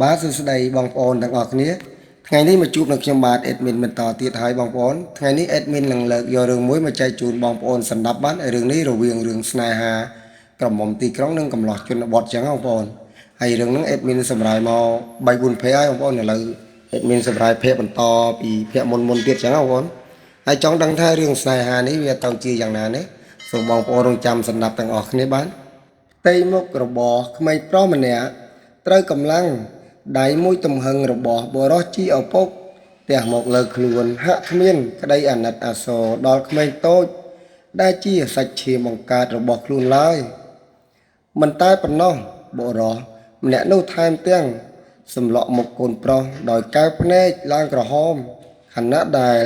បាទសួស្តីបងប្អូនទាំងអស់គ្នាថ្ងៃនេះមកជួបនឹងខ្ញុំបាទ admin បន្តទៀតហើយបងប្អូនថ្ងៃនេះ admin នឹងលើកយករឿងមួយមកចែកជូនបងប្អូនសម្រាប់បានរឿងនេះរវាងរឿងស្នេហាក្រមុំទីក្រុងនិងកំឡោះជនបទចឹងបងប្អូនហើយរឿងហ្នឹង admin សម្រាប់មក3 4ភេទហើយបងប្អូនឥឡូវ admin សម្រាប់ភេទបន្តពីភេទមុនទៀតចឹងបងប្អូនហើយចង់ដឹងថារឿងស្នេហានេះវាទៅជាយ៉ាងណានេះសូមបងប្អូនរងចាំសម្រាប់ទាំងអស់គ្នាបានផ្ទៃមុខរបស់ក្មេងប្រុសម្នាក់ត្រូវកម្លាំងដៃមួយទំហឹងរបស់បរោះជីឪពុកទះមកលើខ្លួនហាក់គ្មានក្តីអាណិតអាសូរដល់ក្មេងតូចដែលជាសាច់ឈាមបង្កើតរបស់ខ្លួនឡើយមិនតែប៉ុណ្ណោះបរោះម្នាក់នោះថែមទាំងសម្លក់មុខកូនប្រុសដោយកែវភ្នែកឡើងក្រហមខណៈដែល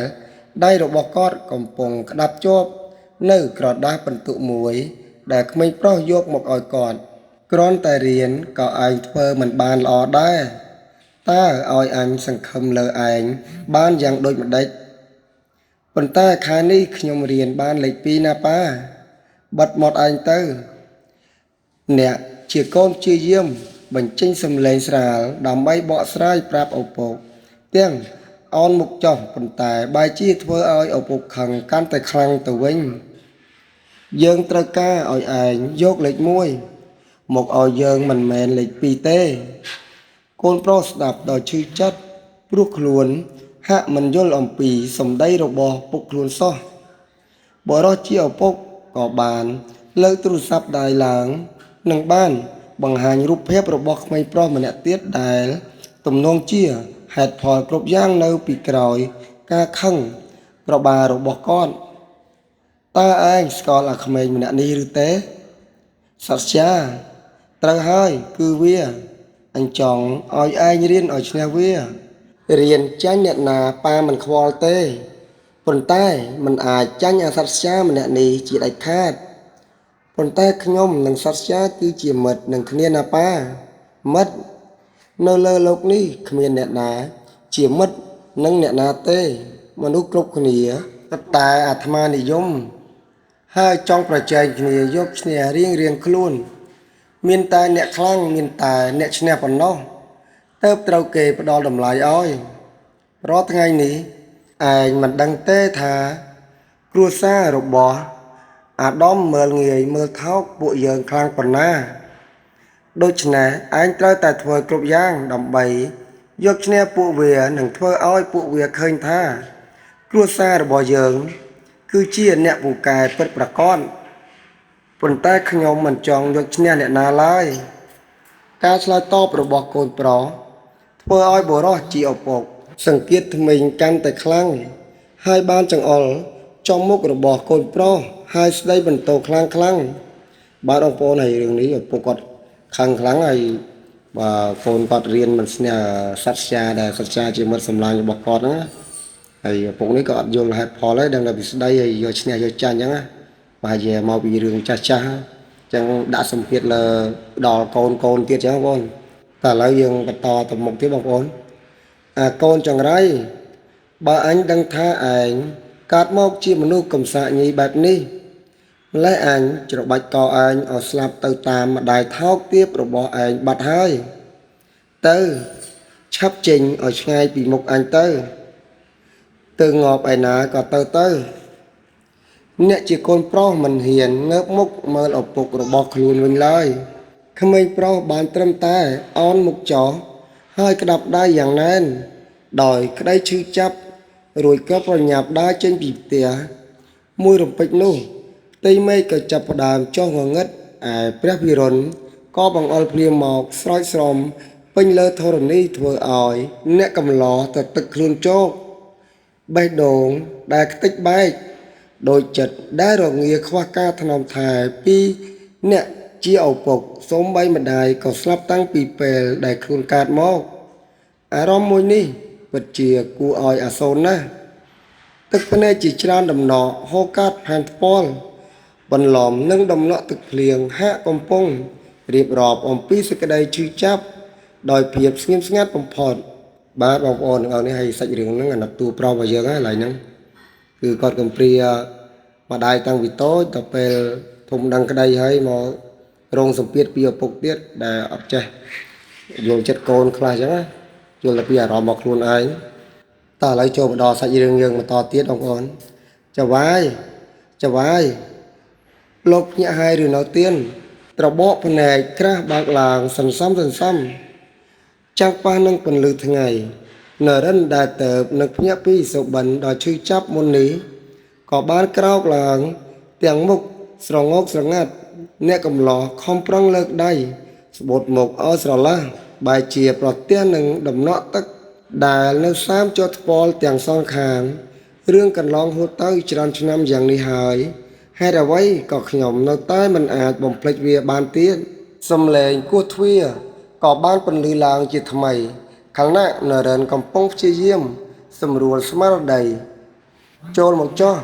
ដៃរបស់គាត់កំពុងក្តាប់ជាប់នៅក្រដាសបន្ទុកមួយដែលក្មេងប្រុសយកមកឲ្យគាត់គ្រាន់តែរៀនក៏ឯងធ្វើមិនបានល្អដែរតើឲ្យអញសង្ឃឹមលើឯងបានយ៉ាងដូចម្ដេចប៉ុន្តែខែនេះខ្ញុំរៀនបានលេខ2ណាប៉ាបិទមាត់ឯងទៅអ្នកជាកូនព្យាយាមបញ្ចេញសំឡេងស្រាលដើម្បីបកស្រាយប្រាប់ឪពុកទាំងអោនមុខចុះប៉ុន្តែបែរជាធ្វើឲ្យឪពុកខឹងកាន់តែខ្លាំងទៅវិញយើងត្រូវការឲ្យឯងយកលេខ1មកឲ្យយើងមិនមែនលេខ2ទេកូនប្រុសស្ដាប់ដោយឈឺចិត្តព្រោះខ្លួនហាក់មិនយល់អំពីសម្ដីរបស់ពុកខ្លួនសោះបរោះជាឪពុកក៏បានលើកទូរស័ព្ទដៃឡើងនិងបានបង្ហាញរូបភាពរបស់ក្មេងប្រុសម្នាក់ទៀតដែលទំនងជាហេតុផលគ្រប់យ៉ាងនៅពីក្រោយការខឹងក្របារបស់គាត់តើឯងស្គាល់អាក្មេងម្នាក់នេះឬទេសត្យាត្រូវហើយគឺវាអញចង់ឲ្យឯងរៀនឲ្យឈ្នះវារៀនចាញ់អ្នកណាប៉ាមិនខ្វល់ទេប៉ុន្តែមិនអាចចាញ់អាសត្យាម្នាក់នេះជាដាច់ខាតប៉ុន្តែខ្ញុំនិងសត្យាគឺជាមិត្តនឹងគ្នាណាប៉ាមិត្តនៅលើโลกនេះគ្មានអ្នកណាជាមិត្តនឹងអ្នកណាទេមនុស្សគ្រប់គ្នាតែអាត្មានិយមហើយចង់ប្រជែងគ្នាយកឈ្នះរៀងខ្លួនមានតែអ្នកខ្លាំងមានតែអ្នកឈ្នះប៉ុណ្ណោះទើបត្រូវគេផ្ដល់តម្លៃឲ្យរាល់ថ្ងៃនេះឯងមិនដឹងទេថាគ្រួសាររបស់អាដាមមើលងាយមើលថោកពួកយើងខ្លាំងប៉ុណ្ណាដូច្នេះឯងត្រូវតែធ្វើគ្រប់យ៉ាងដើម្បីយកឈ្នះពួកវានិងធ្វើឲ្យពួកវាឃើញថាគ្រួសាររបស់យើងគឺជាអ្នកពូកែពិតប្រាកដប៉ុន្តែខ្ញុំមិនចង់យកឈ្នះអ្នកណាឡើយការឆ្លើយតបរបស់កូនប្រុសធ្វើឲ្យបុរសជាឪពុកសង្កេតថ្មីកាន់តែខ្លាំងហើយបានចង្អុលចំមុខរបស់កូនប្រុសហើយស្ដីបន្ទោខ្លាំងបាទបងប្អូនហើយរឿងនេះឪពុកគាត់ខឹងខ្លាំងហើយបាទកូនគាត់រៀនមិនស្នះសត្យាដែលសត្យាជាមិត្តសម្លាញ់របស់គាត់ហ្នឹងហើយឪពុកនេះក៏អត់យល់ហេតុផលដែរដឹងតែពីស្ដីហើយយកឈ្នះយកចាញ់អញ្ចឹងណាបាទនិយាយមកពីរឿងចាស់អញ្ចឹងដាក់សម្ពាធលើដល់កូនទៀតអញ្ចឹងបងប្អូនតែឥឡូវយើងបន្តទៅមុខទៀតបងប្អូនកូនចង្រៃបើអញដឹងថាឯងកើតមកជាមនុស្សកំសាកញីបែបនេះម្លេះអញច្របាច់កឯងឲ្យស្លាប់ទៅតាមម្ដាយថោកទាបរបស់ឯងបាត់ហើយទៅឆាប់ចេញឲ្យឆ្ងាយពីមុខអញទៅងាប់ឯណាក៏ទៅអ្នកជាកូនប្រុសមិនហ៊ានងើបមុខមើលឪពុករបស់ខ្លួនវិញឡើយក្មេងប្រុសបានត្រឹមតែអោនមុខចោលហើយក្តាប់ដៃយ៉ាងណែនដោយក្តីឈឺចាប់រួចក៏ប្រញាប់ដើរចេញពីផ្ទះមួយរំពេចនោះផ្ទៃមេឃក៏ចាប់ផ្ដើមចុះងងឹតឯព្រះវិរុណក៏បង្អុរភ្លៀងមកស្រោចស្រពពេញលើធរណីធ្វើឲ្យអ្នកកំឡោះទៅទឹកខ្លួនជោកបេះដូងដែលខ្ទេចបែកដោយចិត្តដែលរងាខ្វះការថ្នមថែពីអ្នកជាឪពុកសូម្បីម្ដាយក៏ស្លាប់តាំងពីពេលដែលខ្លួនកើតមកអារម្មណ៍មួយនេះពិតជាគួរឲ្យអាសូរណាស់ទឹកភ្នែកជាច្រើនដំណក់ហូរកាត់ផែនថ្ពាល់បន្លំនិងដំណក់ទឹកភ្លៀងហាក់កំពុងរៀបរាប់អំពីសេចក្តីឈឺចាប់ដោយភាពស្ងៀមស្ងាត់បំផុតបាទបងប្អូនទាំងអស់នេះឲ្យសាច់រឿងហ្នឹងអាណិតតួប្រុសរបស់យើងហ្នឹងឡើយហ្នឹងគឺគាត់កំព្រាម្ដាយតាំងពីតូចដល់ពេលធំដឹងក្តីហើយមករងសម្ពាធពីឪពុកទៀតដែលអត់ចេះ យល់ចិត្តកូនខ្លះចឹងណាយល់តែពីអារម្មណ៍របស់ខ្លួនឯងតើឥឡូវចូលមកដល់សាច់រឿងយើងបន្តទៀតបងប្អូនចាវាយចាវាយលោកញាក់ហើយឬនៅទៀនត្របកភ្នែកក្រាស់បើកឡើងសន្សំចាំងប៉ះនឹងពន្លឺថ្ងៃនរិនដែលទៅនឹកភ្ញាក់ពីសុបិនដល់ឈឺចាប់មុននេះក៏បានក្រោកឡើងទាំងមុខស្រងោកស្រងាត់អ្នកកំឡោះខំប្រឹងលើកដៃស្បូតមុខឲ្យស្រឡះបែរជាប្រទះនឹងដំណក់ទឹកដែលនៅសាមជាប់ថ្ពាល់ទាំងសងខាងរឿងកន្លងហួសទៅច្រើនឆ្នាំយ៉ាងនេះហើយហេតុអ្វីក៏ខ្ញុំនៅតែមិនអាចបំភ្លេចវាបានទៀតសំឡេងគោះទ្វារក៏បានពន្លឺឡើងជាថ្មីខាងណានរិនកំពុងព្យាយាមសម្រួលស្មារតីចូលមកចោះ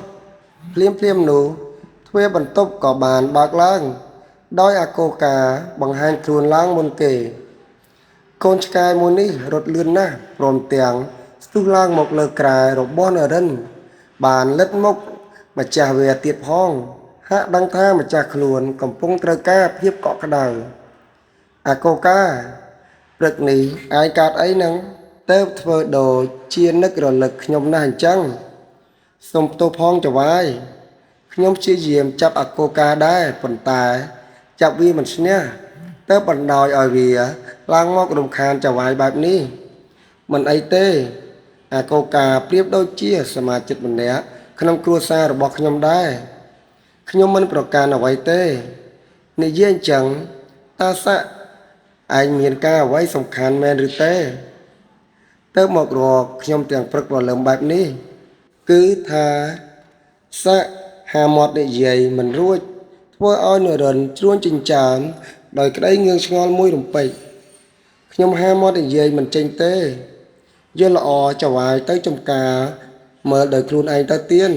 ភ្លាមនោះទ្វារបន្ទប់ក៏បានបើកឡើងដោយអាកូកាបង្ហាញខ្លួនឡើងមុនគេកូនឆ្កែមួយនេះរត់លឿនណាស់ព្រមទាំងស្ទុះឡើងមកលើក្រែរបស់នរិនបានលិតមកម្ចាស់វាទៀតផងហាក់ដឹងថាម្ចាស់ខ្លួនកំពុងត្រូវការភាពកក់ក្ដៅអាកូកាព្រឹកនេះឯងកើតអីនឹងទៅធ្វើដូចជានឹករលឹកខ្ញុំណាស់អញ្ចឹងសុំទោសផងចវាយខ្ញុំព្យាយាមចាប់អាកូកាដែរប៉ុន្តែចាប់វាមិនឈ្នះទៅបណ្ដោយឲ្យវាឡើងមករំខានចវាយបែបនេះមិនអីទេអាកូកាប្រៀបដូចជាសមាជិកម្នាក់ក្នុងគ្រួសាររបស់ខ្ញុំដែរខ្ញុំមិនប្រកាន់អ្វីទេនិយាយអញ្ចឹងតើសាក់ឯងមានការអ្វីសំខាន់មែនឬទេទៅមករកខ្ញុំទាំងព្រឹកព្រលឹមបែបនេះគឺថាសាក់ហាមាត់និយាយមិនរួចធ្វើឲ្យនរិនជ្រួញចិញ្ចើមដោយក្តីងឿងឆ្ងល់មួយរំពេចខ្ញុំហាមាត់និយាយមិនចេញទេយល់ល្អចវាយទៅចំការមើលដោយខ្លួនឯងទៅទៀន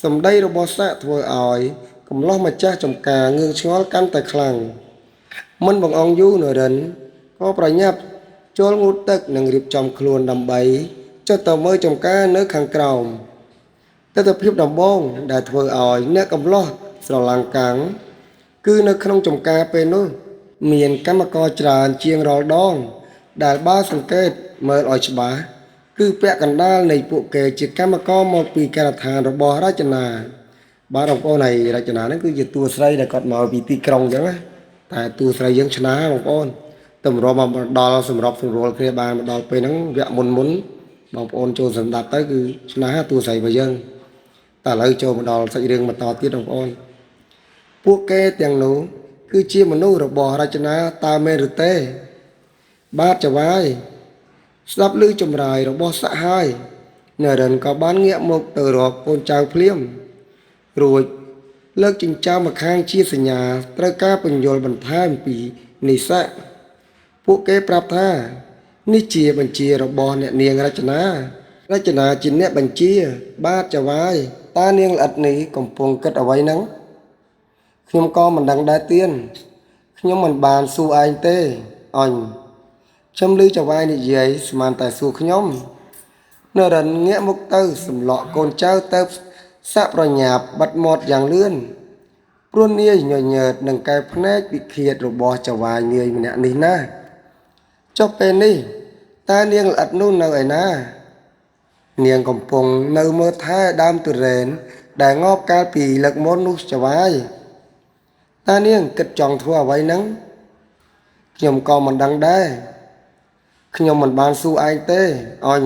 សម្ដីរបស់សាក់ធ្វើឲ្យកំឡោះម្ចាស់ចំការងឿងឆ្ងល់កាន់តែខ្លាំងមិនបងអងយូរនរិនក៏ប្រញាប់ចូលងូតទឹកនិងរៀបចំខ្លួនដើម្បីចុះទៅមើលចំការនៅខាងក្រោមទស្សនភាពដំបូងដែលធ្វើឲ្យអ្នកកំឡោះស្រឡាំងកាំងគឺនៅក្នុងចំការពេលនោះមានកម្មករច្រើនជាងរាល់ដងដែលបើសង្កេតមើលឲ្យច្បាស់គឺពាក់កណ្ដាលនៃពួកគេជាកម្មករមកពីការដ្ឋានរបស់រចនាបាទបងប្អូនហើយរចនាហ្នឹងគឺជាតួស្រីដែលគាត់មកពីទីក្រុងអញ្ចឹងណាតែតួស្រីយើងឆ្នាបងប្អូនតម្រាំមកដល់សម្របសម្រួលគ្នាបានមកដល់ពេលហ្នឹងវគ្គមុនបងប្អូនចូលសម្ដាប់ទៅគឺឆ្នាតួស្រីរបស់យើងតែឥឡូវចូលមកដល់សាច់រឿងបន្តទៀតបងប្អូនពួកគេទាំងនោះគឺជាមនុស្សរបស់រចនាតើមែនឬទេបាទចវាយស្ដាប់ឮចម្លើយរបស់សាក់ហើយនរិនក៏បានងាកមកទៅរកកូនចៅភ្លាមរួចលើកចិញ្ចើមម្ខាងជាសញ្ញាត្រូវការបញ្យល់បន្ថែមពីនិស្សិតពួកគេប្រាប់ថានេះជាបញ្ជារបស់អ្នកនាងរចនាជាអ្នកបញ្ជាបាទចវាយតើនាងល្អិតនេះកំពុងគិតអ្វីហ្នឹងខ្ញុំក៏មិនដឹងដែរទៀនខ្ញុំមិនបានសួរឯងទេអញខ្ញុំឮចវាយនិយាយស្មានតែសួរខ្ញុំនរិនងាកមុខទៅសម្លក់កូនចៅទៅសាក់ប្រញាប់បិទមាត់យ៉ាងលឿនព្រោះនាយញញើតនឹងកែភ្នែកវិឃាតរបស់ចវាយនាយម្នាក់នេះណាចុះពេលនេះតើនាងល្អិតនោះនៅឯណានាងកំពុងនៅមើលថែដើមទុរេនដែលងប់កាលពីលើកមុននោះចវាយតើនាងគិតចង់ធ្វើអ្វីហ្នឹងខ្ញុំក៏មិនដឹងដែរខ្ញុំមិនបានសួរឯងទេអញ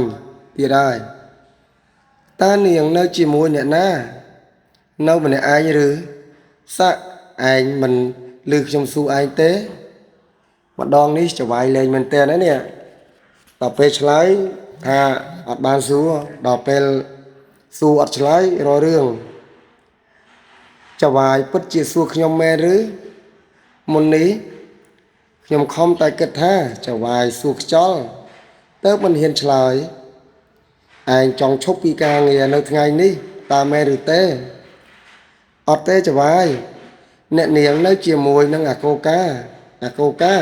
ទៀតហើយតើនាងនៅជាមួយអ្នកណានៅម្នាក់ឯងឬសាក់ឯងមិនឮខ្ញុំសួរឯងទេម្ដងនេះចវាយលេងមែនតើនេះដល់ពេលឆ្លើយថាអត់បានសួរដល់ពេលសួរអត់ឆ្លើយរករឿងចវាយពិតជាសួរខ្ញុំមែនឬមុននេះខ្ញុំខំតែគិតថាចវាយសួរខ្យល់ទៅមិនហ៊ានឆ្លើយឯងចង់ឈប់ពីការងារនៅថ្ងៃនេះតើមែនឬទេអត់ទេចវាយអ្នកនាងនៅជាមួយនឹងអាកូកា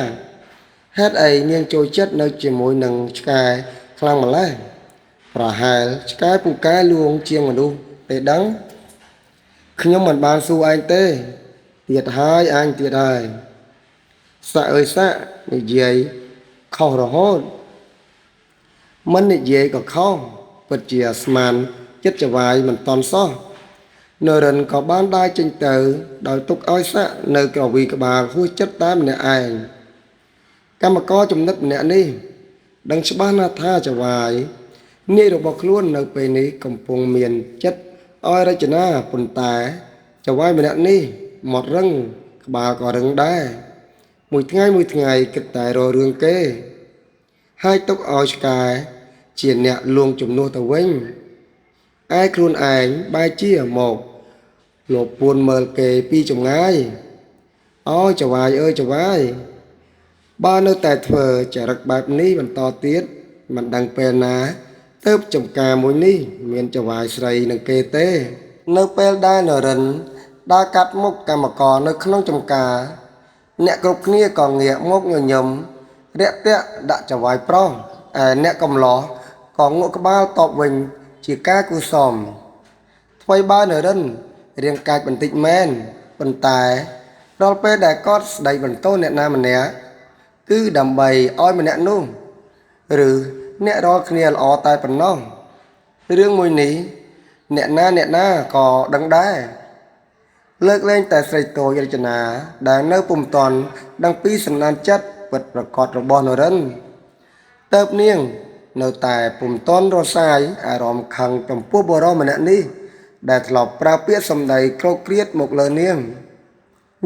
ហេតុអីនាងចូលចិត្តនៅជាមួយនឹងឆ្កែខ្លាំងម្ល៉េះប្រហែលឆ្កែពូកែលួងជាងមនុស្សទេដឹងខ្ញុំមិនបានសួរឯងទេទៀតហើយអញទៀតហើយសាក់អើយសាក់និយាយ ខុសរហូតមិននិយាយក៏ខុសពិតជាស្មានចិត្តចវាយមិនតន់សោះនរិនក៏បានដើរចេញទៅដោយទុកឲ្យសាក់នៅក្រវីក្បាលហួសចិត្តតែម្នាក់ឯងកម្មករចំណិតម្នាក់នេះដឹងច្បាស់ណាស់ថាចវាយនាយរបស់ខ្លួននៅពេលនេះកំពុងមានចិត្តឲ្យរចនាប៉ុន្តែចវាយម្នាក់នេះមករឹងក្បាលក៏រឹងដែរមួយថ្ងៃគិតតែរករឿងគេហើយទុកឲ្យឆ្កែជាអ្នកលួងជំនួសទៅវិញឯខ្លួនឯងបែរជាមកលោកពួនមើលគេពីចម្ងាយអូចវាយអើយចវាយបើនៅតែធ្វើចរិតបែបនេះបន្តទៀតមិនដឹងពេលណាទៅចំការមួយនេះមានចវាយស្រីនឹងគេទេនៅពេលដែលនរិនដើរកាត់មុខកម្មករនៅក្នុងចំការអ្នកគ្រប់គ្នាក៏ងាកមកញញឹមរាក់ទាក់ដាក់ចវាយប្រុសឯអ្នកកំឡោះក៏ងក់ក្បាលតបវិញជាការគូសមថ្មីបើនរិនរៀងកាច់បន្តិចមែនប៉ុន្តែដល់ពេលដែលគាត់ស្ដីបន្ទោសអ្នកណាម្នាក់គឺដើម្បីឲ្យម្នាក់នោះឬអ្នករាល់គ្នាល្អតែប៉ុណ្ណោះរឿងមួយនេះអ្នកណាក៏ដឹងដែរលើកលែងតែស្រីតូចរចនាដែលនៅពុំតាន់ដឹងពីសំណានចិត្តពិតប្រកបរបស់នរិនតើបនាងនៅតែពុំតាន់រសាយអារម្មណ៍ខឹងចំពោះបរិសម្នាក់នេះដែលធ្លាប់ប្រើពាក្យសម្ដីក្រោកគ្រាតមកលើនាង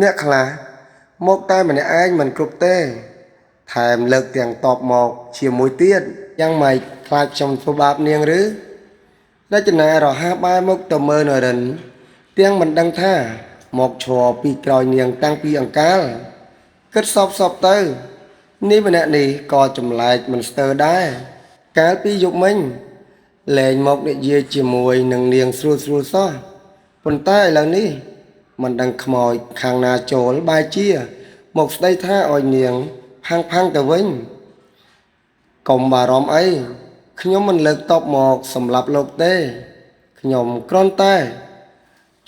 អ្នកខ្លះមកតែម្នាក់ឯងមិនគ្រប់ទេថែមលើកទាំងតបមកជាមួយទៀតយ៉ាងម៉េចខ្លាចខ្ញុំធ្វើបាបនាងឬរចនារហ័សបែរមុខទៅមើលនរិនទាំងមិនដឹងថាមកឈរពីក្រោយនាងតាំងពីអង្កាលគិតសពទៅនេះម្នាក់នេះក៏ចម្លែកមិនស្ទើរដែរកាលពីយប់មិញលែងមកនិយាយជាមួយនឹងនាងស្រួលសោះប៉ុន្តែឥឡូវនេះមិនដឹងខ្មោចខាងណាចូលបែរជាមកស្ដីថាឲ្យនាងផាំងទៅវិញកុំបារម្ភអីខ្ញុំមិនលើកតបមកសម្រាប់លោកទេខ្ញុំគ្រាន់តែ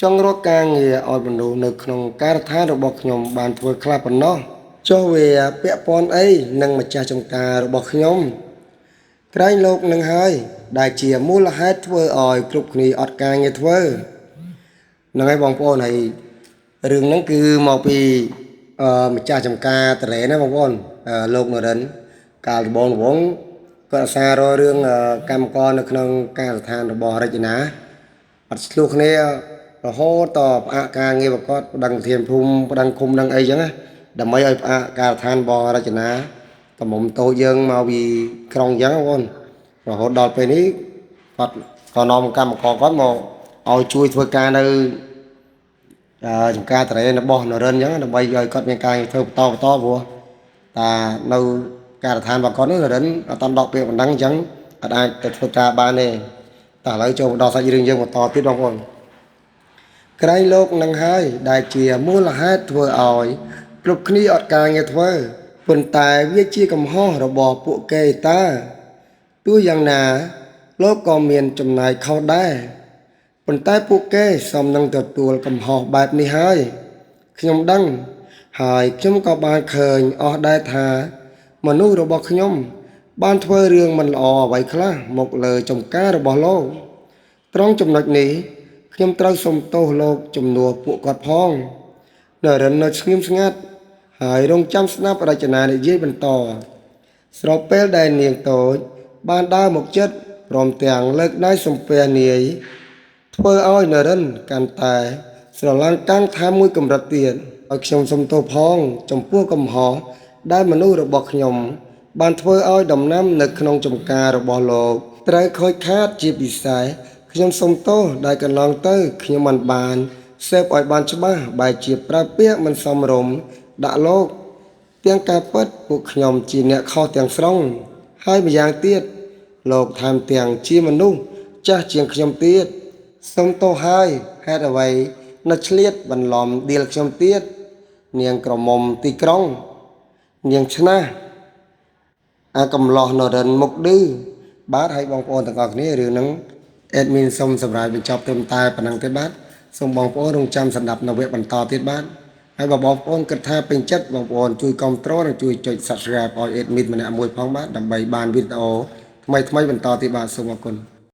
ចង់រកការងារឲ្យមនុស្សនៅក្នុងការដ្ឋានរបស់ខ្ញុំបានធ្វើខ្លះប៉ុណ្ណោះចុះវាពាក់ព័ន្ធអីនឹងម្ចាស់ចំការរបស់ខ្ញុំក្រែងលោកនឹងហើយដែលជាមូលហេតុធ្វើឲ្យគ្រប់គ្នាអត់ការងារធ្វើហ្នឹងហើយបងប្អូនហើយរឿងហ្នឹងគឺមកពីម្ចាស់ចំការតរ៉េណាបងប្អូនលោកនរិនកាលដំបូងគាត់អាសាររឿងកម្មករនៅក្នុងការដ្ឋានរបស់រចនាអត់ឆ្លោះគ្នារហូតតផ្អាកការងារប្រកបប្តឹងធានភូមិប្តឹងឃុំដឹងអីចឹងណាដើម្បីឲ្យផ្អាកការដ្ឋានរបស់រចនាតំមុំតូចយើងមកពីក្រុងចឹងបងប្អូនរហូតដល់ពេលនេះគាត់ក៏នាំកម្មករគាត់មកឲ្យជួយធ្វើការនៅចំការតរ៉េរបស់នរិនចឹងដើម្បីឲ្យគាត់មានការធ្វើបន្តព្រោះតានៅការដ្ឋានរបស់គាត់នេះនរិនអត់ដកពាក្យបណ្ដឹងអញ្ចឹងអត់អាចទៅធ្វើការបានទេតែឥឡូវចូលដល់សាច់រឿងយើងបន្តទៀតបងប្អូនក្រែងលោកនឹងហើយដែលជាមូលហេតុធ្វើឲ្យគ្រប់គ្នាអត់ការងារធ្វើប៉ុន្តែវាជាកំហុសរបស់ពួកគេតាទោះយ៉ាងណាលោកក៏មានចំណាយខុសដែរប៉ុន្តែពួកគេសមនឹងទទួលកំហុសបែបនេះហើយខ្ញុំដឹងហើយខ្ញុំក៏បានឃើញអស់ដែរថាមនុស្សរបស់ខ្ញុំបានធ្វើរឿងមិនល្អអ្វីខ្លះមកលើចំការរបស់លោកត្រង់ចំណុចនេះខ្ញុំត្រូវសុំទោសលោកជំនួសពួកគាត់ផងនរិននៅស្ងៀមស្ងាត់ហើយរងចាំស្ដាប់រចនានិយាយបន្តស្របពេលដែលនាងតូចបានដើរមកជិតព្រមទាំងលើកដៃសំពះនាយធ្វើឲ្យនរិនកាន់តែស្រឡាញ់តាំងថែមមួយកម្រិតទៀតឲ្យខ្ញុំសុំទោសផងចំពោះកំហុសដែលមនុស្សរបស់ខ្ញុំបានធ្វើឲ្យដំណាំនៅក្នុងចំការរបស់លោកត្រូវខូចខាតជាពិសេសខ្ញុំសុំទោសដែលកន្លងទៅខ្ញុំមិនបានសេពឲ្យបានច្បាស់បែរជាប្រើពាក្យមិនសមរម្យដាក់លោកទាំងការពិតពួកខ្ញុំជាអ្នកខុសទាំងស្រុងហើយម្យ៉ាងទៀតលោកថែមទាំងជាមនុស្សចាស់ជាងខ្ញុំទៀតសុំទោសហើយហេតុអ្វីនៅឆ្លៀតបន្លំដៀលខ្ញុំទៀតនាងក្រមុំទីក្រុងនាងឆ្នះអាកំឡោះនរិនមុខឌឺបាទហើយបងប្អូនទាំងអស់គ្នារឿងហ្នឹងអេដមីនសូមសម្រាប់បញ្ចប់ត្រឹមតែប៉ុណ្្នឹងទេបាទសូមបងប្អូនរងចាំស្ដាប់នៅវគ្គបន្តទៀតបាទ ហើយបើបងប្អូនគិតថាពេញចិត្តបងប្អូនជួយគាំទ្រនិងជួយចុច Subscribe ឲ្យ admin ម្នាក់មួយផងបាទដើម្បីបានវីដេអូថ្មីៗបន្តទៀតបាទសូមអរគុណ